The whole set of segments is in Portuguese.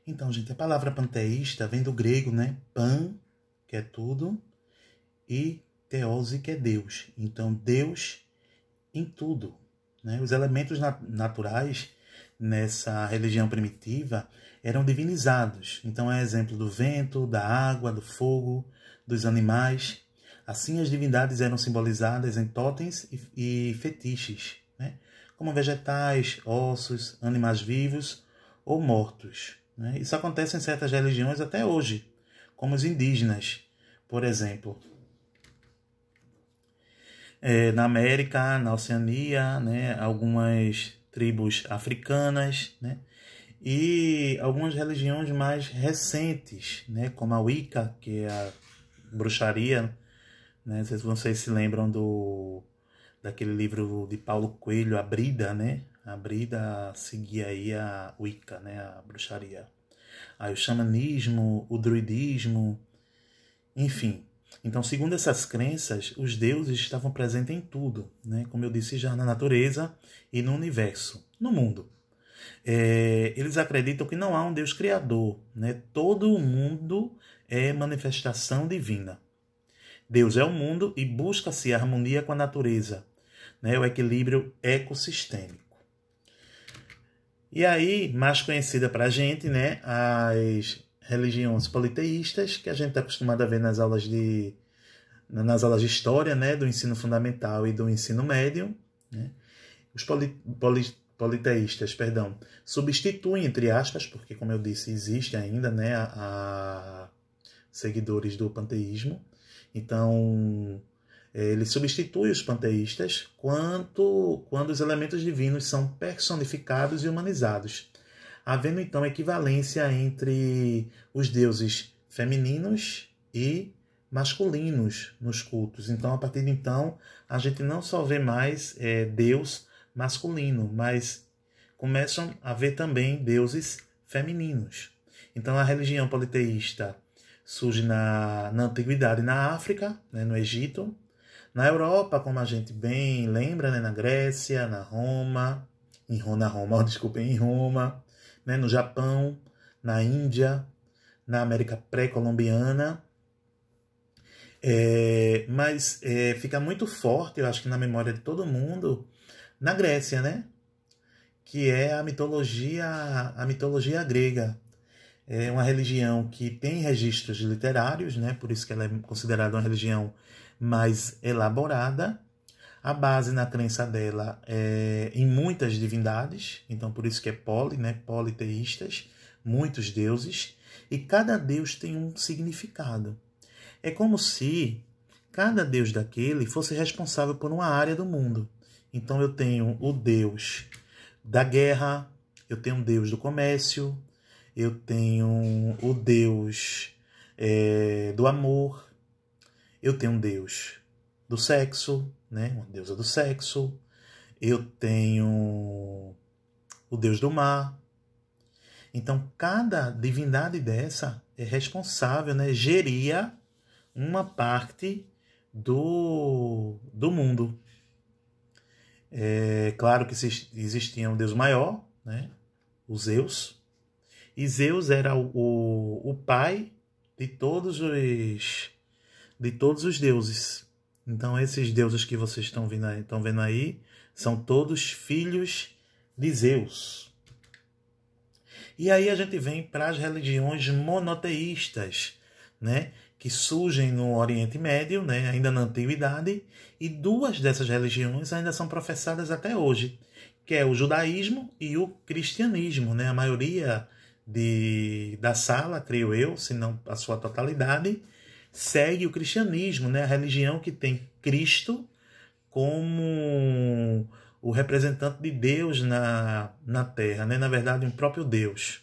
Então, gente, a palavra panteísta vem do grego, né? Pan, que é tudo, e theose, que é Deus. Então, Deus em tudo, né? Os elementos naturais nessa religião primitiva eram divinizados. Então, é exemplo do vento, da água, do fogo, dos animais. Assim, as divindades eram simbolizadas em totens e fetiches, né? Como vegetais, ossos, animais vivos ou mortos, né? Isso acontece em certas religiões até hoje, como os indígenas, por exemplo. Na América, na Oceania, né? Algumas tribos africanas, né? E algumas religiões mais recentes, né? Como a Wicca, que é a bruxaria, né? Vocês se lembram daquele livro de Paulo Coelho, A Brida, né? A Brida seguia aí a Wicca, né? A bruxaria. Aí o xamanismo, o druidismo, enfim. Então, segundo essas crenças, os deuses estavam presentes em tudo, né? Como eu disse já, na natureza e no universo, no mundo. Eles acreditam que não há um Deus criador, né? Todo o mundo é manifestação divina. Deus é o mundo e busca-se a harmonia com a natureza, né? O equilíbrio ecossistêmico. E aí, mais conhecida para a gente, né? As religiões politeístas, que a gente está acostumado a ver nas aulas de história, né? Do ensino fundamental e do ensino médio, né? Os politeístas, substituem, entre aspas, porque, como eu disse, existe ainda, né, a seguidores do panteísmo. Então, ele substitui os panteístas quando os elementos divinos são personificados e humanizados, havendo então equivalência entre os deuses femininos e masculinos nos cultos. Então, a partir de então, a gente não só vê mais Deus masculino, mas começam a ver também deuses femininos. Então, a religião politeísta surge na antiguidade na África, né, no Egito, na Europa, como a gente bem lembra, né, na Grécia, em Roma, né, no Japão, na Índia, na América pré-colombiana. Mas fica muito forte, eu acho que na memória de todo mundo, na Grécia, né? Que é a mitologia grega. É uma religião que tem registros literários, né? Por isso que ela é considerada uma religião mais elaborada. A base na crença dela é em muitas divindades, então por isso que é né? Politeístas, muitos deuses, e cada deus tem um significado. É como se cada deus daquele fosse responsável por uma área do mundo. Então eu tenho o deus da guerra, eu tenho o deus do comércio, eu tenho o deus do amor, eu tenho um deus do sexo, né? Uma deusa do sexo, eu tenho o deus do mar. Então, cada divindade dessa é responsável, né? Geria uma parte do mundo. É claro que existia um deus maior, né? O Zeus. E Zeus era o pai de todos os deuses. Então, esses deuses que vocês estão vendo aí são todos filhos de Zeus. E aí a gente vem para as religiões monoteístas, né? Que surgem no Oriente Médio, né? Ainda na Antiguidade, e duas dessas religiões ainda são professadas até hoje, que é o judaísmo e o cristianismo, né? A maioria da sala, creio eu, se não a sua totalidade, segue o cristianismo, né? A religião que tem Cristo como o representante de Deus na Terra, né? Na verdade, um próprio Deus.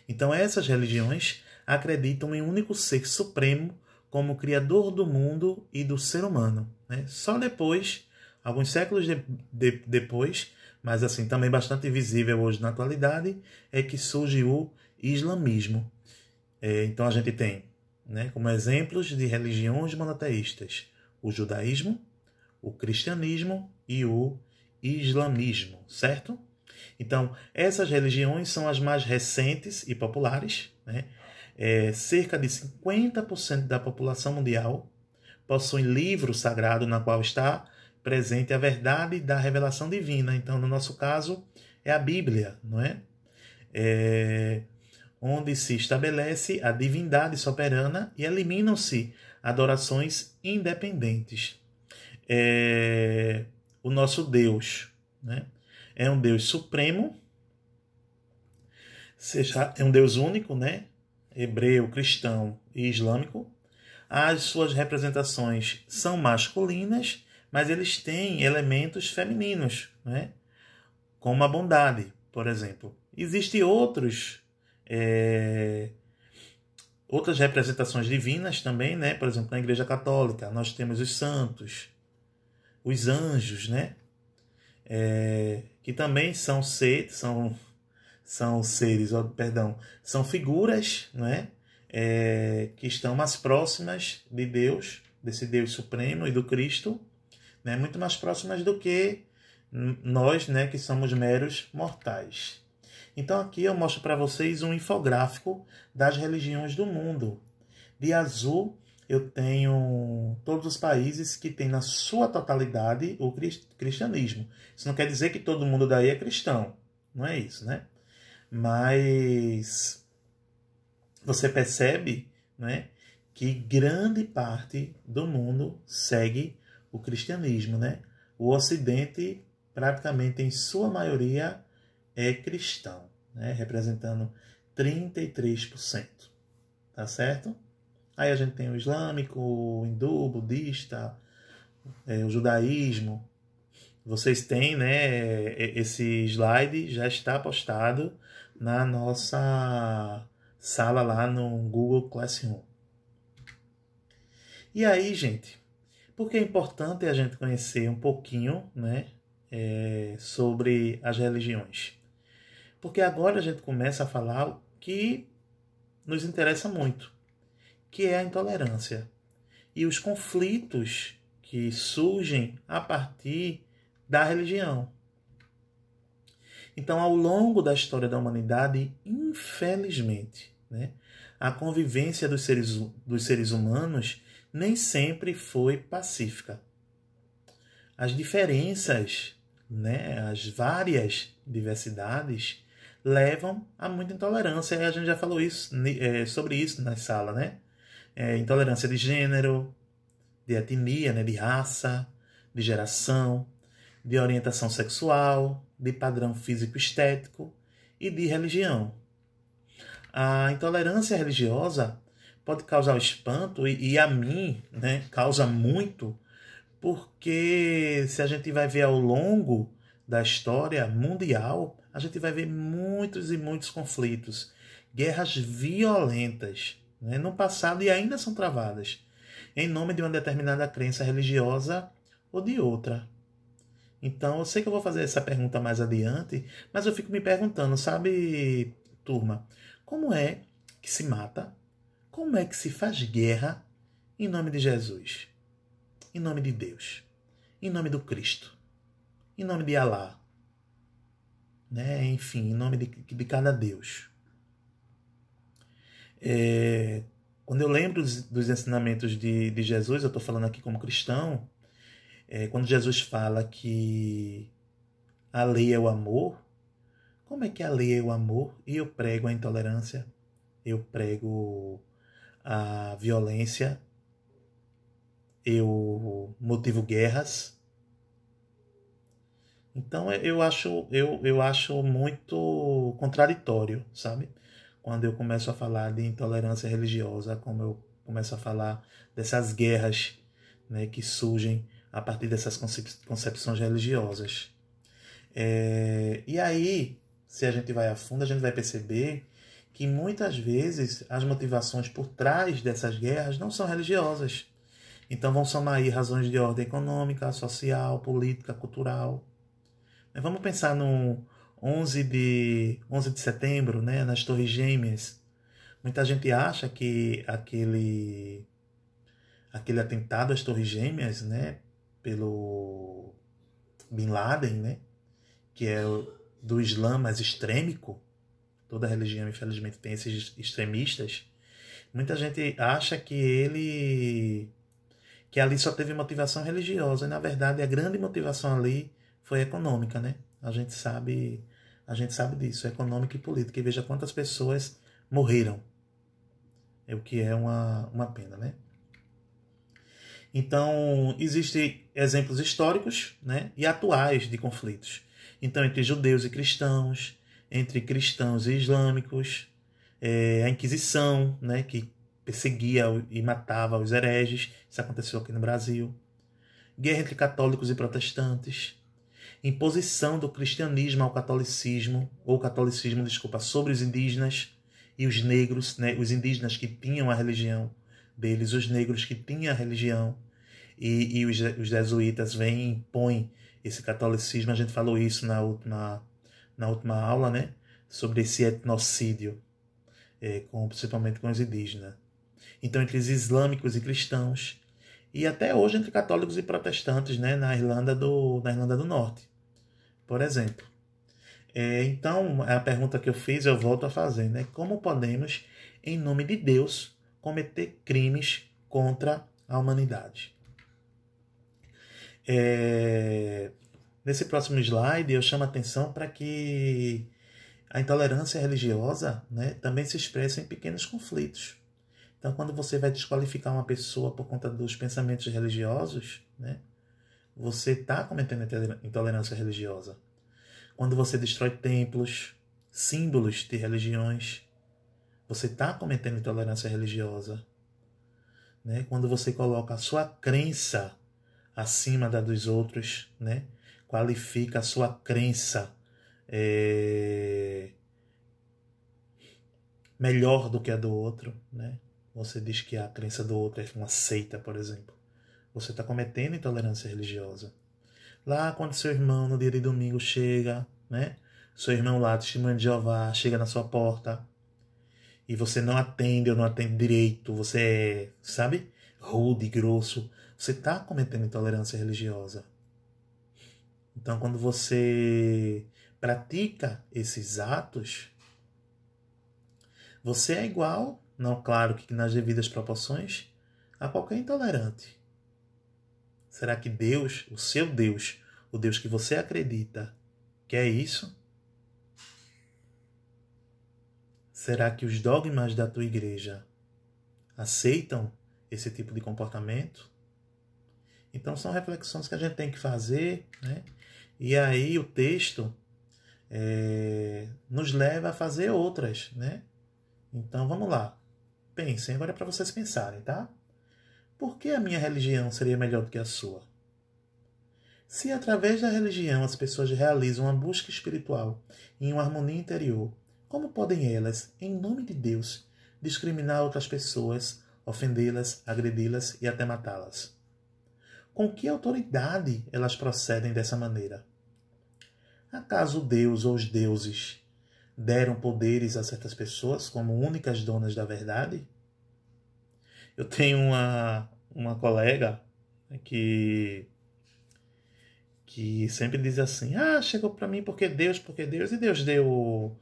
Então, essas religiões acreditam em um único ser supremo como criador do mundo e do ser humano, né? Só depois, alguns séculos depois, mas assim também bastante visível hoje na atualidade, é que surge o islamismo. Então a gente tem, né, como exemplos de religiões monoteístas o judaísmo, o cristianismo e o islamismo, certo? Então, essas religiões são as mais recentes e populares, né? Cerca de 50% da população mundial possui livro sagrado na qual está presente a verdade da revelação divina. Então, no nosso caso, é a Bíblia, não é? Onde se estabelece a divindade soberana e eliminam-se adorações independentes. O nosso Deus, né? É um Deus supremo, é um Deus único, né? Hebreu, cristão e islâmico. As suas representações são masculinas, mas eles têm elementos femininos, né? Como a bondade, por exemplo. Existem outras representações divinas também, né? Por exemplo, na Igreja Católica, nós temos os santos, os anjos, né? Que também são são figuras, né? Que estão mais próximas de Deus, desse Deus supremo e do Cristo, né? Muito mais próximas do que nós, né? Que somos meros mortais. Então aqui eu mostro para vocês um infográfico das religiões do mundo. De azul eu tenho todos os países que têm na sua totalidade o cristianismo. Isso não quer dizer que todo mundo daí é cristão. Não é isso, né? Mas você percebe, né, que grande parte do mundo segue o cristianismo, né? O Ocidente, praticamente em sua maioria, é cristão, né? Representando 33%. Tá certo? Aí a gente tem o islâmico, o hindu, o budista, o judaísmo. Vocês têm, né? Esse slide já está postado na nossa sala lá no Google Classroom. E aí, gente, por que é importante a gente conhecer um pouquinho, né, sobre as religiões? Porque agora a gente começa a falar o que nos interessa muito, que é a intolerância e os conflitos que surgem a partir da religião. Então, ao longo da história da humanidade, infelizmente, né, a convivência dos seres humanos nem sempre foi pacífica. As diferenças, né, as várias diversidades levam a muita intolerância. E a gente já falou sobre isso na sala, né? Intolerância de gênero, de etnia, né, de raça, de geração, de orientação sexual, de padrão físico-estético e de religião. A intolerância religiosa pode causar espanto e a mim, né, causa muito, porque se a gente vai ver ao longo da história mundial, a gente vai ver muitos e muitos conflitos, guerras violentas, né, no passado e ainda são travadas, em nome de uma determinada crença religiosa ou de outra. Então, eu sei que eu vou fazer essa pergunta mais adiante, mas eu fico me perguntando, sabe, turma, como é que se mata? Como é que se faz guerra em nome de Jesus? Em nome de Deus? Em nome do Cristo? Em nome de Alá? Né? Enfim, em nome de cada Deus. Quando eu lembro dos ensinamentos de Jesus, eu estou falando aqui como cristão, quando Jesus fala que a lei é o amor, como é que a lei é o amor e eu prego a intolerância, eu prego a violência, eu motivo guerras? Então eu acho muito contraditório, sabe? Quando eu começo a falar de intolerância religiosa, como eu começo a falar dessas guerras, né, que surgem a partir dessas concepções religiosas. E aí, se a gente vai a fundo, a gente vai perceber que muitas vezes as motivações por trás dessas guerras não são religiosas. Então vão somar aí razões de ordem econômica, social, política, cultural. Vamos pensar no 11 de setembro, né, nas Torres Gêmeas. Muita gente acha que aquele atentado às Torres Gêmeas, né, pelo Bin Laden, né, que é do Islã mais extrêmico, toda religião infelizmente tem esses extremistas, muita gente acha que ali só teve motivação religiosa, e na verdade a grande motivação ali foi econômica, né? A gente sabe disso, econômica e política, e veja quantas pessoas morreram, o que é uma pena, né? Então, existem exemplos históricos, né, e atuais de conflitos. Então, entre judeus e cristãos, entre cristãos e islâmicos, a Inquisição, né, que perseguia e matava os hereges, isso aconteceu aqui no Brasil. Guerra entre católicos e protestantes. Imposição do cristianismo ao catolicismo, sobre os indígenas e os negros, né, os indígenas que tinham a religião deles, os negros que tinham a religião, e os jesuítas vêm e impõem esse catolicismo. A gente falou isso na última aula, né, sobre esse etnocídio, principalmente com os indígenas. Então, entre os islâmicos e cristãos, e até hoje entre católicos e protestantes, né, na Irlanda do Norte, por exemplo. Então, a pergunta que eu fiz, eu volto a fazer, né? Como podemos, em nome de Deus, cometer crimes contra a humanidade? Nesse próximo slide, eu chamo a atenção para que a intolerância religiosa, né, também se expressa em pequenos conflitos. Então, quando você vai desqualificar uma pessoa por conta dos pensamentos religiosos, né, você está cometendo intolerância religiosa. Quando você destrói templos, símbolos de religiões, você está cometendo intolerância religiosa. Né? Quando você coloca a sua crença acima da dos outros, né? Qualifica a sua crença melhor do que a do outro, né? Você diz que a crença do outro é uma seita, por exemplo. Você está cometendo intolerância religiosa. Lá quando seu irmão no dia de domingo chega, né? Seu irmão lá, testemunho de Jeová, chega na sua porta e você não atende ou não atende direito, você é, sabe, rude, grosso, você está cometendo intolerância religiosa. Então, quando você pratica esses atos, você é igual, não, claro que nas devidas proporções, a qualquer intolerante. Será que Deus, o seu Deus, o Deus que você acredita, quer isso? Será que os dogmas da tua igreja aceitam esse tipo de comportamento? Então são reflexões que a gente tem que fazer, né? E aí o texto nos leva a fazer outras, né? Então vamos lá. Pensem, agora é para vocês pensarem, tá? Por que a minha religião seria melhor do que a sua? Se através da religião as pessoas realizam uma busca espiritual em uma harmonia interior, como podem elas, em nome de Deus, discriminar outras pessoas, ofendê-las, agredi-las e até matá-las? Com que autoridade elas procedem dessa maneira? Acaso Deus ou os deuses deram poderes a certas pessoas como únicas donas da verdade? Eu tenho uma colega que sempre diz assim, chegou para mim porque Deus, e Deus deu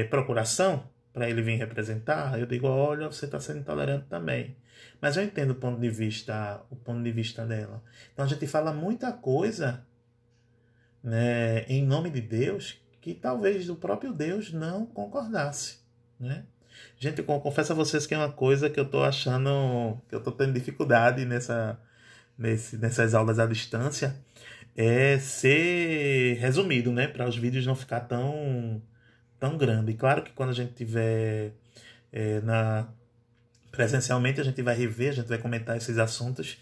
procuração para ele vir representar. Eu digo, olha, você está sendo intolerante também. Mas eu entendo o ponto de vista dela. Então a gente fala muita coisa, né, em nome de Deus, que talvez o próprio Deus não concordasse, né? Gente, eu confesso a vocês que é uma coisa que eu estou achando, que eu estou tendo dificuldade nessas aulas à distância, é ser resumido, né? Para os vídeos não ficar tão grande. Claro que quando a gente tiver presencialmente, a gente vai rever, a gente vai comentar esses assuntos,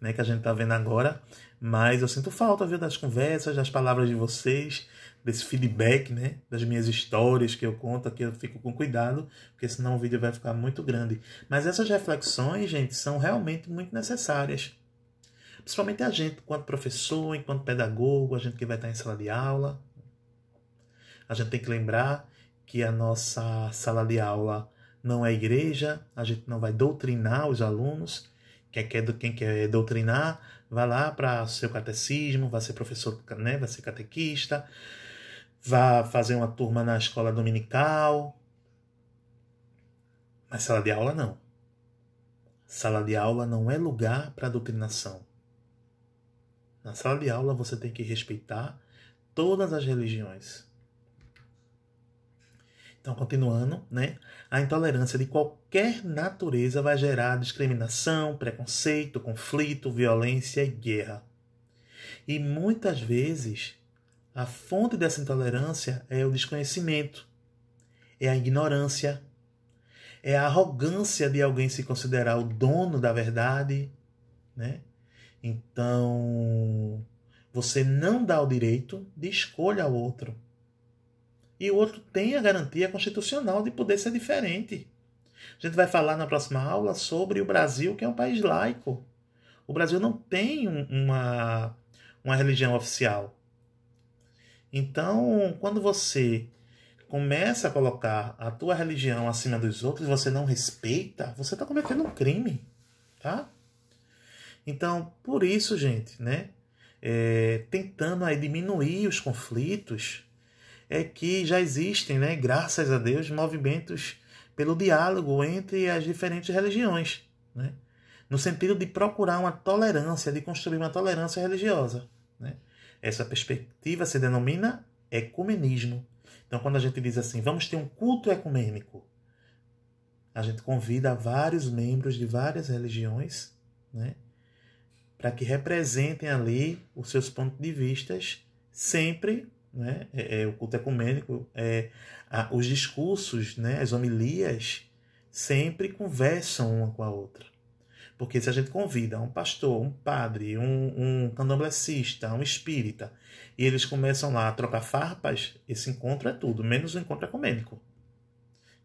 né, que a gente está vendo agora, mas eu sinto falta, viu, das conversas, das palavras de vocês, desse feedback, né, das minhas histórias que eu conto, que eu fico com cuidado, porque senão o vídeo vai ficar muito grande. Mas essas reflexões, gente, são realmente muito necessárias. Principalmente a gente, enquanto professor, enquanto pedagogo, a gente que vai estar em sala de aula. A gente tem que lembrar que a nossa sala de aula não é igreja, a gente não vai doutrinar os alunos. Quem quer doutrinar, vai lá para o seu catecismo, vai ser professor, né, vai ser catequista, vá fazer uma turma na escola dominical. Mas sala de aula não. Sala de aula não é lugar para doutrinação. Na sala de aula você tem que respeitar todas as religiões. Então, continuando, né? A intolerância de qualquer natureza vai gerar discriminação, preconceito, conflito, violência e guerra. E muitas vezes a fonte dessa intolerância é o desconhecimento, é a ignorância, é a arrogância de alguém se considerar o dono da verdade, né? Então, você não dá o direito de escolha ao outro. E o outro tem a garantia constitucional de poder ser diferente. A gente vai falar na próxima aula sobre o Brasil, que é um país laico. O Brasil não tem uma religião oficial. Então, quando você começa a colocar a tua religião acima dos outros, você não respeita, você está cometendo um crime, tá? Então, por isso, gente, né, tentando aí diminuir os conflitos, é que já existem, né, graças a Deus, movimentos pelo diálogo entre as diferentes religiões, né, no sentido de procurar uma tolerância, de construir uma tolerância religiosa, né? Essa perspectiva se denomina ecumenismo. Então, quando a gente diz assim, vamos ter um culto ecumênico, a gente convida vários membros de várias religiões, né, para que representem ali os seus pontos de vista, sempre, né, o culto ecumênico, os discursos, né, as homilias, sempre conversam uma com a outra. Porque se a gente convida um pastor, um padre, um candomblessista, um espírita, e eles começam lá a trocar farpas, esse encontro é tudo, menos o encontro ecumênico.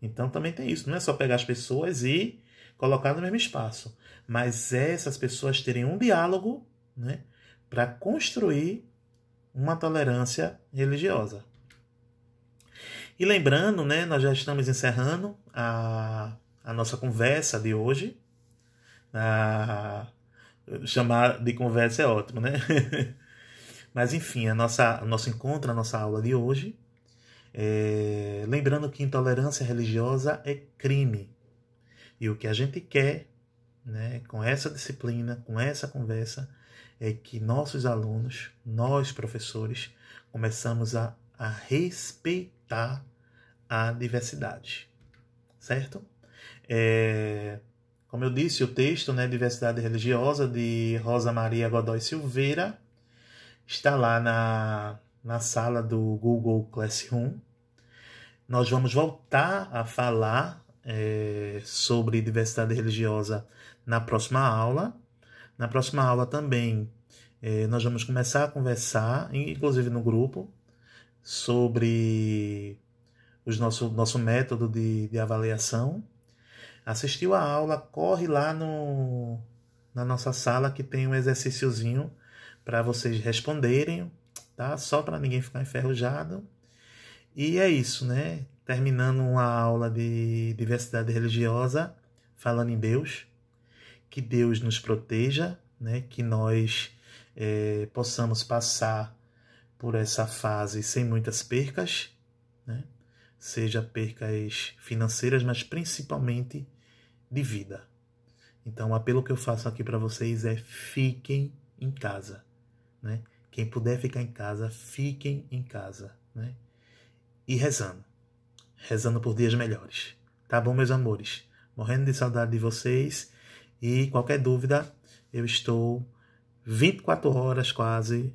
Então também tem isso, não é só pegar as pessoas e colocar no mesmo espaço, mas essas pessoas terem um diálogo, né, para construir uma tolerância religiosa. E lembrando, né, nós já estamos encerrando a nossa conversa de hoje. Chamar de conversa é ótimo, né? Mas enfim, o nosso encontro, a nossa aula de hoje. Lembrando que intolerância religiosa é crime. E o que a gente quer, né, com essa disciplina, com essa conversa, é que nossos alunos, nós professores, começamos a respeitar a diversidade. Certo? Como eu disse, o texto, né, Diversidade Religiosa, de Rosa Maria Godoy Silveira, está lá na sala do Google Classroom. Nós vamos voltar a falar sobre diversidade religiosa na próxima aula. Na próxima aula também nós vamos começar a conversar, inclusive no grupo, sobre o nosso método de avaliação. Assistiu a aula, corre lá na nossa sala que tem um exercíciozinho para vocês responderem, tá? Só para ninguém ficar enferrujado. E é isso, né? Terminando uma aula de diversidade religiosa, falando em Deus, que Deus nos proteja, né? Que nós possamos passar por essa fase sem muitas percas, né? Seja percas financeiras, mas principalmente de vida. Então, o apelo que eu faço aqui para vocês é fiquem em casa, né? Quem puder ficar em casa, fiquem em casa, né? E rezando por dias melhores. Tá bom, meus amores? Morrendo de saudade de vocês e qualquer dúvida, eu estou 24 horas quase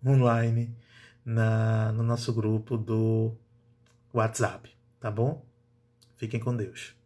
online no nosso grupo do WhatsApp, tá bom? Fiquem com Deus.